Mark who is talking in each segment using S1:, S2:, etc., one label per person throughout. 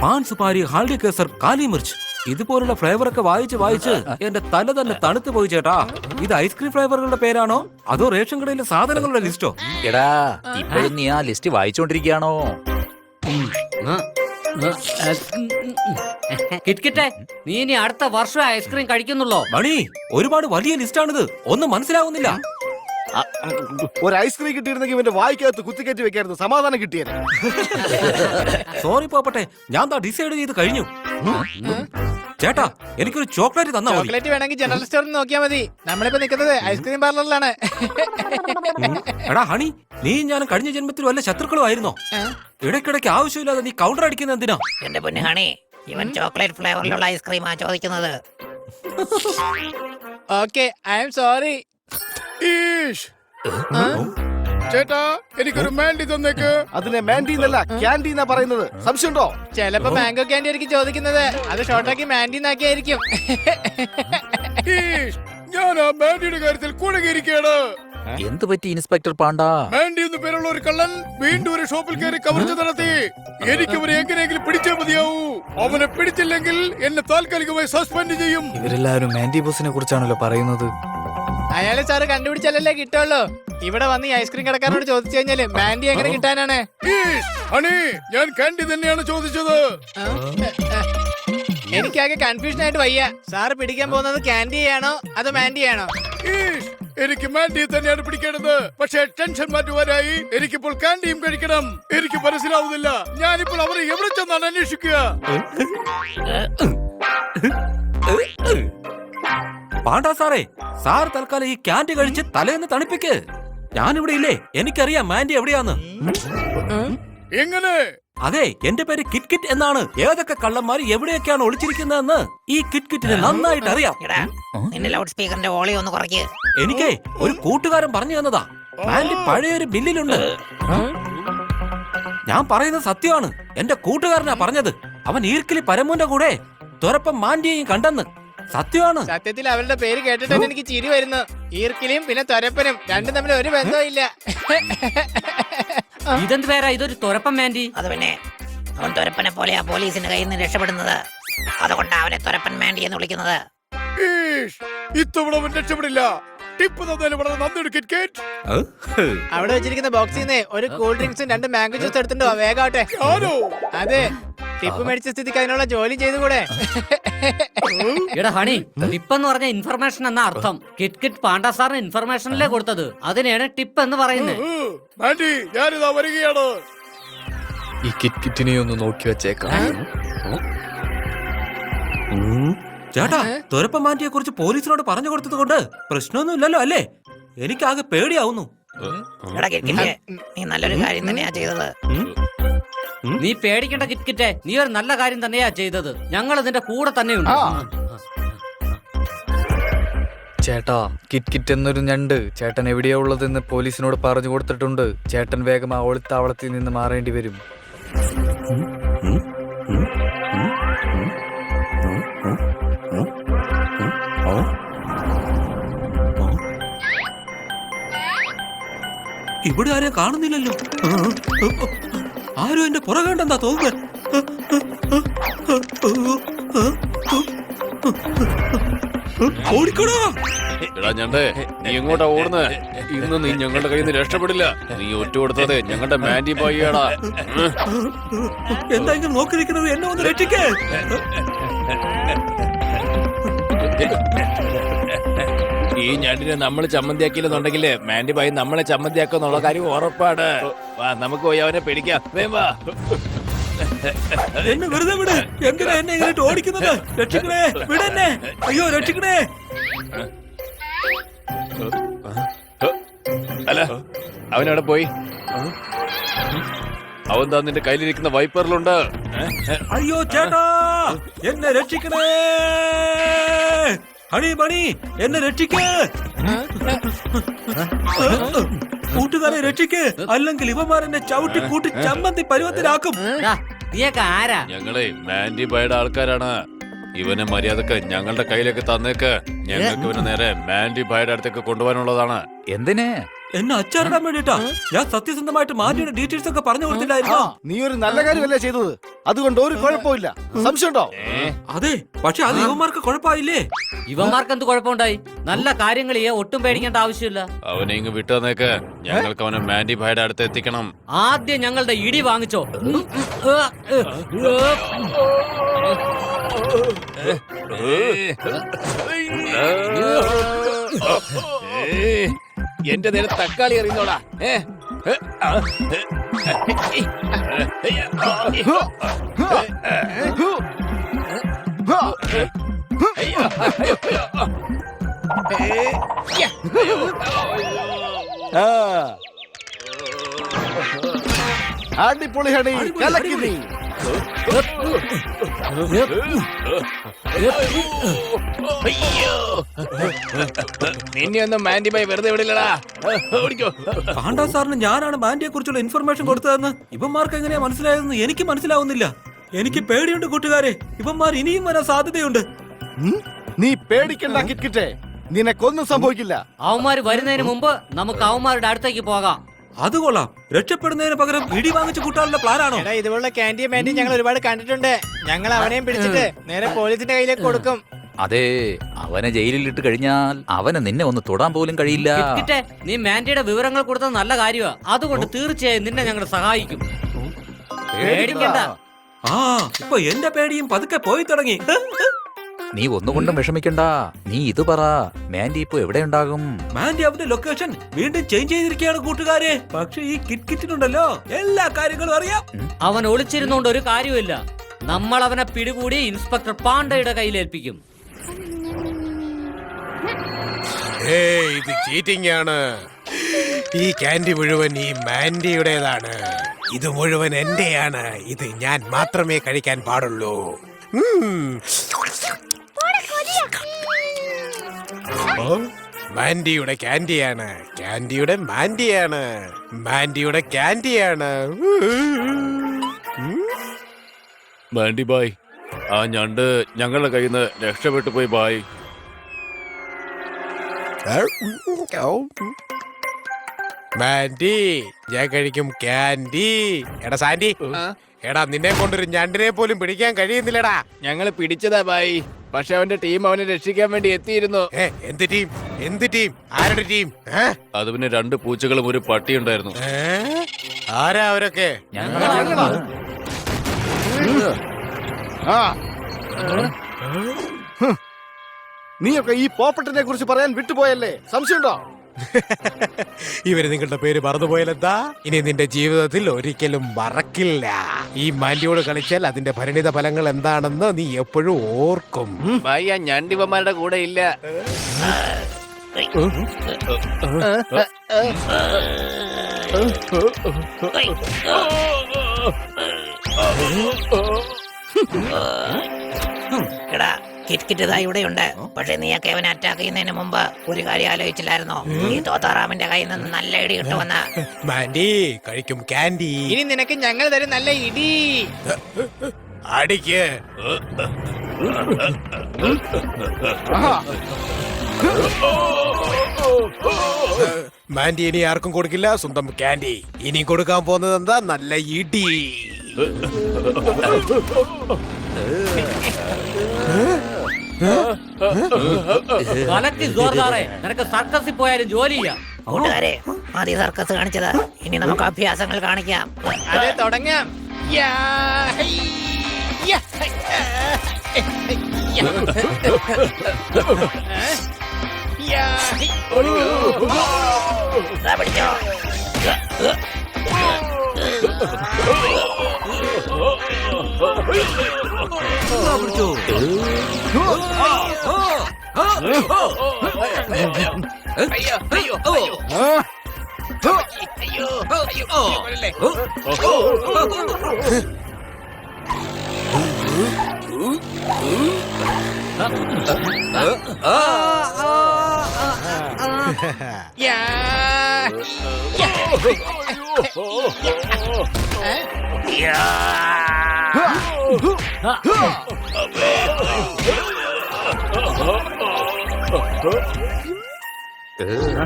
S1: Pan സുപാരി, haldi കേസർ, കാലി മിർച്ച് ഇതുപോലുള്ള flavour ഒക്കെ വായിച്ച് എന്റെ തല തന്നെ തണുത്തു പോയി ചേട്ടാ. ഇത് ഐസ്ക്രീം ഫ്ലേവറുകളുടെ പേരാണോ അതോ റേഷൻ കടയിലെ സാധനങ്ങളുടെ ലിസ്റ്റോ?
S2: എടാ ഇപ്പോഴും നീ ആ ലിസ്റ്റ് വായിച്ചോണ്ടിരിക്കുകയാണോ?
S3: കിറ്റ്കിറ്റെ, നീ ഇനി അടുത്ത വർഷം ഐസ്ക്രീം കഴിക്കുന്നുള്ളോ?
S1: മണി, ഒരുപാട് വലിയ ലിസ്റ്റാണിത്, ഒന്നും മനസ്സിലാവുന്നില്ല.
S4: ഒരു ഐസ്ക്രീം കിട്ടിയിരുന്നെങ്കിൽ ഇവന്റെ വായിക്കകത്ത് കുത്തിക്കയറ്റി വെക്കായിരുന്നു, സമാധാനം കിട്ടിയത്.
S1: സോറി പോപ്പട്ടെ, ഞാൻ ഡിസൈഡ് ചെയ്ത് കഴിഞ്ഞു. ചേട്ടാ, എനിക്കൊരു ചോക്ലേറ്റ് തന്നാ മതി.
S5: ചോക്ലേറ്റ് വേണമെങ്കിൽ ജനറൽ സ്റ്റോറിൽ നോക്കിയാൽ മതി. നമ്മളിപ്പോ നിൽക്കുന്നത് ഐസ്ക്രീം പാർലറിലാണ്.
S1: എടാ ഹണി, നീ ഞാൻ കഴിഞ്ഞ ജന്മത്തിൽ വല്ല ശത്രുക്കളും ആയിരുന്നോ? ഇടയ്ക്കിടയ്ക്ക് ആവശ്യമില്ലാതെ നീ കൗണ്ടർ അടിക്കുന്ന എന്തിനാ?
S6: എന്റെ പൊന്നു ഹണി, ഇവൻ ചോക്ലേറ്റ് ഫ്ലേവറിലുള്ള ഐസ്ക്രീമാ ചോദിക്കുന്നത്.
S5: Okay, I am sorry.
S7: ചേട്ടാ, എനിക്കൊരു മാൻഡി തന്നേക്ക്.
S4: അതിനെ മാൻഡി എന്നല്ല ക്യാൻഡി എന്നാ പറയുന്നത്. സംശയമുണ്ടോ?
S5: ചിലപ്പോ മാംഗോ ക്യാൻഡി ആയിരിക്കും ചോദിക്കുന്നത്. അത് ഷോർട്ടാക്കി മാൻഡി എന്നാക്കിയായിരിക്കും.
S7: ഞാൻ ആ മാൻഡിയുടെ കാര്യത്തിൽ കുഴങ്ങിയിരിക്കുകയാണ്.
S2: എന്ത് പറ്റി ഇൻസ്പെക്ടർ പാണ്ട?
S7: മാൻഡി എന്ന് പേരുള്ള ഒരു കള്ളൻ വീണ്ടും ഒരു ഷോപ്പിൽ കയറി കവർച്ച നടത്തി. എനിക്ക് അവനെ എങ്ങനെയെങ്കിലും പിടിച്ചേ മതിയാവൂ. അവനെ പിടിച്ചില്ലെങ്കിൽ എന്നെ താൽക്കാലികമായി സസ്പെൻഡ് ചെയ്യും.
S8: ഇവരെല്ലാവരും മാൻഡി ബോസിനെ കുറിച്ചാണല്ലോ പറയുന്നത്.
S5: അയാളെ സാറ് കണ്ടുപിടിച്ചാലല്ലേ കിട്ടുള്ളൂ. ഇവിടെ വന്ന് ഈ ഐസ്ക്രീം കടക്കാരോട് ചോദിച്ചു കഴിഞ്ഞാല് മാൻഡി എങ്ങനെ കിട്ടാനാണ്?
S7: ഹണി, ഞാൻ കാൻഡി തന്നെയാണ് ചോദിച്ചത്.
S5: എനിക്കാകെ കൺഫ്യൂഷൻ ആയിട്ട് വയ്യ. സാറ് പിടിക്കാൻ പോകുന്നത് കാൻഡി ആണോ അതോ മാൻഡി ആണോ?
S7: എനിക്ക് മാൻഡി തന്നെയാണ് പിടിക്കേണ്ടത്. പക്ഷേ ടെൻഷൻ മാറ്റുവാനായി എനിക്കിപ്പോൾ കാൻഡിയും കഴിക്കണം. എനിക്ക് മനസ്സിലാവുന്നില്ല, ഞാനിപ്പോൾ അവരെ എവിടെ ചെന്നാണ് അന്വേഷിക്കുക.
S1: പാണ്ടാ സാറേ, സാർ തൽക്കാലം ഈ ക്യാൻഡി കഴിച്ച് തലേന്ന് തണുപ്പിക്ക്. ഞാനിവിടെ ഇല്ലേ, എനിക്കറിയാം മാൻഡി എവിടെയാന്ന്.
S7: എങ്ങനെ?
S1: അതെ, എന്റെ പേര് കിറ്റ് കിറ്റ് എന്നാണ്. ഏതൊക്കെ കള്ളന്മാർ എവിടെയൊക്കെയാണ് ഒളിച്ചിരിക്കുന്നതെന്ന് ഈ കിറ്റ് കിറ്റിന് നന്നായിട്ട് അറിയാം.
S6: എടാ, നിന്റെ ലൗഡ് സ്പീക്കറിന്റെ വോളിയം ഒന്ന് കുറയ്ക്ക്.
S1: എനിക്ക് ഒരു കൂട്ടുകാരൻ പറഞ്ഞു തന്നതാ. മാൻഡി പഴയൊരു ബില്ലിലുണ്ട്. ഞാൻ പറയുന്നത് സത്യമാണ്. എന്റെ കൂട്ടുകാരനാ പറഞ്ഞത്. അവൻ ഈർക്കിലി പരമുന്റെ കൂടെ തുരപ്പം മാൻഡിയെയും കണ്ടെന്ന്. സത്യമാണ്.
S5: സത്യത്തിൽ അവരുടെ പേര് കേട്ടിട്ട് തന്നെ എനിക്ക് ചിരി വരുന്നു. ഈർക്കിലിയും പിന്നെ തൊരപ്പനും രണ്ടും തമ്മിൽ ഒരു ബന്ധവും ഇല്ല.
S3: ഇതെന്ത് പേരാ? ഇതൊരു തുരപ്പം മാൻഡി.
S6: അത് പിന്നെ അവൻ തുരപ്പനെ പോലെയാ പോലീസിന്റെ കയ്യിൽ നിന്ന് രക്ഷപ്പെടുന്നത്. അതുകൊണ്ടാണ് അവനെ തുരപ്പൻ മാൻഡി എന്ന് വിളിക്കുന്നത്.
S7: ഇത്തവണ അവൻ രക്ഷപ്പെടില്ല. ടിപ്പ് തന്നതിന് വളരെ നന്ദിയുണ്ട് കിറ്റ് കിറ്റ്.
S5: അവിടെ വെച്ചിരിക്കുന്ന ബോക്സിൽ നിന്ന് ഒരു കൂൾ ഡ്രിങ്ക്സും 2 മാംഗോ ജ്യൂസ് എടുത്തിട്ടോ. വേഗാട്ടെ. അതെ, ടിപ്പ് മേടിച്ച സ്ഥിതിക്ക് അതിനുള്ള ജോലി ചെയ്തുകൂടെ?
S3: എടാ ഹണി, ടിപ്പ് എന്ന് പറഞ്ഞ ഇൻഫർമേഷൻ എന്ന അർത്ഥം. കിറ്റ് കിറ്റ് പാണ്ടാ സാറിന് ഇൻഫർമേഷനല്ലേ കൊടുത്തത്, അതിനെയാണ് ടിപ്പ് എന്ന് പറയുന്നത്.
S7: മാൻഡി, ഞാനിതാ വരികയാണ്.
S8: ഈ കിറ്റ് കിറ്റിനെ ഒന്ന് നോക്കി വെച്ചേക്കാം.
S1: ചേട്ടാ, തുരപ്പം മാൻഡിയെ കുറിച്ച് പോലീസിനോട് പറഞ്ഞു കൊടുത്തത് കൊണ്ട് പ്രശ്നമൊന്നും ഇല്ലല്ലോ അല്ലേ? എനിക്കാകെ പേടിയാവുന്നു.
S6: എടാ കിറ്റ്കിറ്റ്, നീ നല്ലൊരു കാര്യം തന്നെയാ ചെയ്തത്.
S3: നീ പേടിക്കേണ്ട കിറ്റ്കിറ്റെ, നീ ഒരു നല്ല കാര്യം തന്നെയാ ചെയ്തത്. ഞങ്ങൾ ഇതിന്റെ കൂടെ തന്നെയുണ്ട്.
S8: ചേട്ടാ, കിറ്റ് കിറ്റ് എന്നൊരു ഞണ്ട് ചേട്ടൻ എവിടെയാ ഉള്ളതെന്ന് പോലീസിനോട് പറഞ്ഞു കൊടുത്തിട്ടുണ്ട്. ചേട്ടൻ വേഗം ആ ഒളിത്താവളത്തിൽ നിന്ന് മാറേണ്ടി വരും.
S1: ഇവിടെ ആരെയും കാണുന്നില്ലല്ലോ. ആരും എന്റെ പുറകെണ്ടെന്നാ തോന്നുന്നത്. ഓടിക്കോടാ.
S9: എടാ ഞണ്ടേ, നീ എങ്ങോട്ടാ ഓടുന്നത്? ഇന്ന് നീ ഞങ്ങളുടെ കയ്യിൽ നിന്ന് രക്ഷപ്പെടില്ല. നീ ഒറ്റ കൊടുത്തത് ഞങ്ങളുടെ മാൻഡി ബോയിയാടാ.
S1: എന്തായാലും നോക്കി നിൽക്കുന്നത്, എന്നെ ഒന്ന് രക്ഷിക്കേ.
S9: ഈ ഞണ്ടിനെ നമ്മൾ ചമ്മന്തിയാക്കിയില്ലെന്നുണ്ടെങ്കിൽ മാൻഡി ബായി നമ്മളെ ചമ്മന്തിയാക്കുന്നുള്ള കാര്യം ഉറപ്പാണ്. വാ, നമുക്ക് പോയി അവനെ പിടിക്കാം. വേവാ.
S1: എന്നെ വെറുതെ വിട്. എന്തിനാ എന്നെ ഇങ്ങനെ ഓടിക്കുന്നത്? രക്ഷിക്കണേ, വിടെന്നെ. അയ്യോ, രക്ഷിക്കണേ.
S9: അല്ല, അവനവിടെ പോയി. അവൻ താ നിന്റെ കയ്യിലിരിക്കുന്ന വൈപ്പറിലുണ്ട്.
S1: അയ്യോ ചേട്ടാ, എന്നെ രക്ഷിക്കണേ. ഹണി മണി, എന്നെ രക്ഷിക്കേ. കൂട്ടുകാരെ രക്ഷിക്കേ, അല്ലെങ്കിൽ ഇവന്മാരെന്നെ ചവിട്ടി കൂട്ടി ചമ്മന്തി പരുവത്തിലാക്കും.
S3: നീയൊക്കെ ആരാ?
S9: ഞങ്ങളെ മാൻഡി ബൈയുടെ ആൾക്കാരാണ്. ഇവനെ മര്യാദക്ക് ഞങ്ങളുടെ കയ്യിലേക്ക് തന്നേക്ക്. ഞങ്ങൾക്ക് ഇവനെ നേരെ മാൻഡി ബൈയുടെ അടുത്തേക്ക് കൊണ്ടുപോകാനുള്ളതാണ്.
S2: എന്തിന്?
S1: എന്നെ അച്ചാറിടാൻ വേണ്ടിട്ടാ. ഞാൻ സത്യസന്ധമായിട്ട് മാറ്റിയുടെ ഡീറ്റെയിൽസ് ഒക്കെ പറഞ്ഞു കൊടുത്തില്ലായിരുന്നോ?
S4: നീ ഒരു നല്ല കാര്യമല്ലേ ചെയ്തത്, അതുകൊണ്ട് ഒരു കുഴപ്പമില്ല. സംശയമുണ്ടോ?
S1: അതെ, പക്ഷെ അത് യുവമാർക്ക് കുഴപ്പമായില്ലേ?
S3: ഇവന്മാർക്ക് എന്ത് കുഴപ്പമുണ്ടായി? നല്ല കാര്യങ്ങൾ ഒട്ടും പേടിക്കേണ്ട ആവശ്യമില്ല.
S9: അവനെ ഇങ്ങ് വിട്ടുവന്നേക്ക്. ഞങ്ങൾക്ക് അവനെ മാൻഡി ഭായിയുടെ അടുത്ത് എത്തിക്കണം.
S3: ആദ്യം ഞങ്ങളുടെ ഇടി വാങ്ങിച്ചോ.
S9: എന്റെ നേരെ തക്കാളി എറിയുന്നോടാ.
S4: അടിപൊളി ഹണി, കലക്കി നീ.
S9: നിന്നെ ഒന്നും മാൻഡി ഭായി വെറുതെ വിടില്ലടാ. ഓടിക്കോ.
S1: പാണ്ഡാ സാറിന് ഞാനാണ് മാൻഡിയെ കുറിച്ചുള്ള ഇൻഫർമേഷൻ കൊടുത്തതെന്ന് ഇവന്മാർക്ക് എങ്ങനെയാ മനസ്സിലായതെന്ന് എനിക്ക് മനസ്സിലാവുന്നില്ല. എനിക്ക് പേടിയുണ്ട് കൂട്ടുകാരെ, ഇവന്മാർ ഇനിയും വരാൻ സാധ്യതയുണ്ട്.
S4: നീ പേടിക്കണ്ട കിറ്റ്കിറ്റേ, നിനക്കൊന്നും സംഭവിക്കില്ല.
S3: അവന്മാര് വരുന്നതിന് മുമ്പ് നമുക്ക് അവന്മാരുടെ അടുത്തേക്ക് പോകാം.
S1: അത് കൊള്ളാം. രക്ഷപ്പെടുന്നതിന് പകരം ഇടി വാങ്ങിച്ചു കൂട്ടാനുള്ള പ്ലാനാണോ?
S5: എടാ, ഇതുപോലുള്ള ക്യാൻഡിയും മാൻഡിയും ഞങ്ങൾ ഒരുപാട് കണ്ടിട്ടുണ്ട്. ഞങ്ങൾ അവനെയും പിടിച്ചിട്ട് നേരെ പോലീസിന്റെ കയ്യിലേക്ക് കൊടുക്കും.
S2: അതെ, അവനെ ജയിലിലിട്ട് കഴിഞ്ഞാൽ അവന് നിന്നെ ഒന്ന് തൊടാൻ പോലും കഴിയില്ല.
S3: കിറ്റ്കിറ്റെ, നീ മാൻഡിയുടെ വിവരങ്ങൾ കൊടുത്തത് നല്ല കാര്യമാ. അതുകൊണ്ട് തീർച്ചയായും നിന്നെ ഞങ്ങൾ സഹായിക്കും. പേടിക്കണ്ട.
S1: ആ, ഇപ്പൊ എന്റെ പേടിയും പതുക്കെ പോയി തുടങ്ങി.
S2: നീ ഒന്നുകൊണ്ടും വിഷമിക്കണ്ട. നീ ഇത് പറ, മാൻഡി ഇപ്പൊ എവിടെ ഉണ്ടാകും?
S1: മാൻഡി അവന്റെ ലൊക്കേഷൻ വീണ്ടും ചേഞ്ച് ചെയ്തിരിക്കുകയാണ് കൂട്ടുകാരെ. പക്ഷെ ഈ കിറ്റ്കിറ്റിനുണ്ടല്ലോ എല്ലാ കാര്യങ്ങളും അറിയാം.
S3: അവൻ ഒളിച്ചിരുന്നോണ്ട് ഒരു കാര്യമില്ല. നമ്മൾ അവനെ പിടികൂടി ഇൻസ്പെക്ടർ പാണ്ഡയുടെ കയ്യിലേൽപ്പിക്കും.
S10: ഇത് ചീറ്റിംഗ് ആണ്. ഈ ക്യാൻഡി മുഴുവൻ ഈ മാൻഡിയുടേതാണ്. ഇത് മുഴുവൻ എന്റെയാണ്. ഇത് ഞാൻ മാത്രമേ കഴിക്കാൻ പാടുള്ളൂ. മാൻഡിയുടെ ക്യാൻഡിയാണ്. ക്യാൻഡിയുടെ മാൻഡിയാണ്. മാൻഡിയുടെ ക്യാൻഡിയാണ്.
S9: മാൻഡി ഭായ്, ആ ഞണ്ട് ഞങ്ങളുടെ കയ്യിൽ നിന്ന് രക്ഷപ്പെട്ടു പോയി ഭായ്.
S10: മാൻഡി, ഞാൻ കഴിക്കും ക്യാൻഡി. എടാ സാൻഡി, എടാ നിന്നെ കൊണ്ടൊരു ഞണ്ടിനെ പോലും പിടിക്കാൻ കഴിയുന്നില്ലടാ.
S9: ഞങ്ങള് പിടിച്ചതാ ഭായ്, പക്ഷെ അവന്റെ ടീം അവനെ രക്ഷിക്കാൻ വേണ്ടി എത്തിയിരുന്നു.
S10: എന്ത് ടീം? എന്ത് ടീം? ആരുടെ ടീം?
S9: അത് പിന്നെ 2 പൂച്ചകളും ഒരു പട്ടിയുണ്ടായിരുന്നു.
S10: ആരാ അവരൊക്കെ?
S4: നീയൊക്കെ ഈ പോപ്പട്ടിനെ കുറിച്ച് പറയാൻ വിട്ടുപോയല്ലേ? സംശയമുണ്ടോ?
S10: ഇവര് നിങ്ങളുടെ പേര് മറന്നുപോയാലെന്താ? ഇനി നിന്റെ ജീവിതത്തിൽ ഒരിക്കലും മറക്കില്ല. ഈ മാൻഡിയോട് കളിച്ചാൽ അതിന്റെ പരിണിത ഫലങ്ങൾ എന്താണെന്ന് നീ എപ്പോഴും ഓർക്കും.
S9: ഭായ്, ആ ഞണ്ടിവന്മാരുടെ കൂടെ ഇല്ല.
S6: എടാ, കിറ്റ്കിറ്റ് ഇതാ ഇവിടെയുണ്ട്. പക്ഷെ നീയൊക്കെ അവനെ അറ്റാക്ക് ചെയ്യുന്നതിന് മുമ്പ് ഒരു കാര്യം ആലോചിച്ചില്ലായിരുന്നോ? ഈ തോത്താറാമിന്റെ കയ്യിൽ നിന്ന് നല്ല ഇടി കിട്ടുമെന്ന്.
S10: മാൻഡി കഴിക്കും ക്യാൻഡി.
S5: ഇനി നിനക്ക് ഞങ്ങൾ തരും നല്ല ഇടി.
S10: അടിക്ക്. മാൻഡി ഇനി ആർക്കും കൊടുക്കില്ല സ്വന്തം ക്യാൻഡി. ഇനി കൊടുക്കാൻ പോകുന്നത് എന്താ? നല്ല ഇടി.
S3: കലക്കി ജോർദാറെ, നിനക്ക് സർക്കസിൽ പോയാലും ജോലി ചെയ്യാം.
S6: കൂട്ടുകാരെ, ആദ്യ സർക്കസ് കാണിച്ചത്, ഇനി നമുക്ക് അഭ്യാസങ്ങൾ കാണിക്കാം.
S5: അതെ, തുടങ്ങാം.
S6: ദാ പിടിച്ചോ.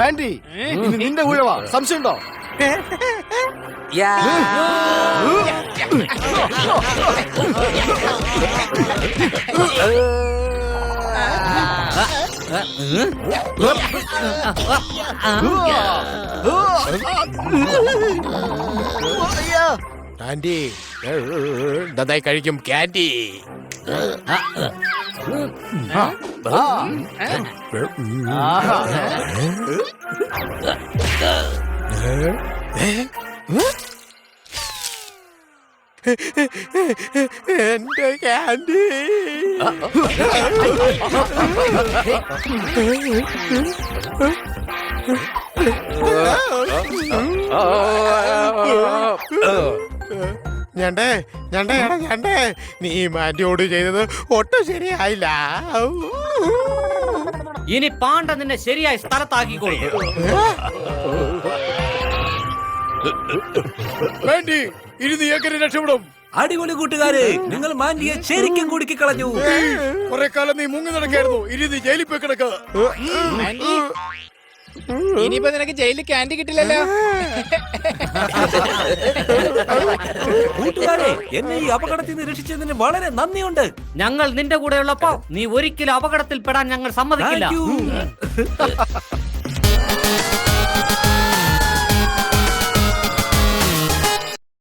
S4: മാൻഡി ഇനി നിന്റെ ഊഴവാ, സംശയമുണ്ടോ?
S10: കാൻഡി നന്നായി കഴിക്കും കാൻഡി. എന്റെ കാൻഡി. ഞണ്ടേ ഞണ്ടേ എടാ ഞണ്ടേ, നീ മാൻഡിയോട് ചെയ്തത് ഒട്ടും ശരിയായില്ല.
S3: ഇനി പാണ്ട നിന്നെ ശരിയായ സ്ഥലത്താക്കിക്കൊള്ളു.
S7: മാൻഡി ഇനി നീ എങ്ങനെ രക്ഷപ്പെടും?
S1: അടിപൊളി കൂട്ടുകാരെ, നിങ്ങൾ മാൻഡിയെ ശരിക്കും കുടുക്കി കളഞ്ഞു.
S7: കുറെ കാലം നീ മുങ്ങി നടക്കായിരുന്നു, ഇനി നീ ജയിലിൽ പോയി കിടക്ക.
S5: ആന്റി, ഇനിയിപ്പോ നിനക്ക് ജയിലിൽ ക്യാൻഡി കിട്ടില്ലല്ലോ.
S1: കൂട്ടുകാരെ, എന്നെ ഈ അപകടത്തിൽ നിന്ന് രക്ഷിച്ചതിന് വളരെ നന്ദിയുണ്ട്.
S3: ഞങ്ങൾ നിന്റെ കൂടെ ഉള്ളപ്പോ നീ ഒരിക്കലും അപകടത്തിൽ പെടാൻ ഞങ്ങൾ സമ്മതിക്കില്ല.
S1: Thank you.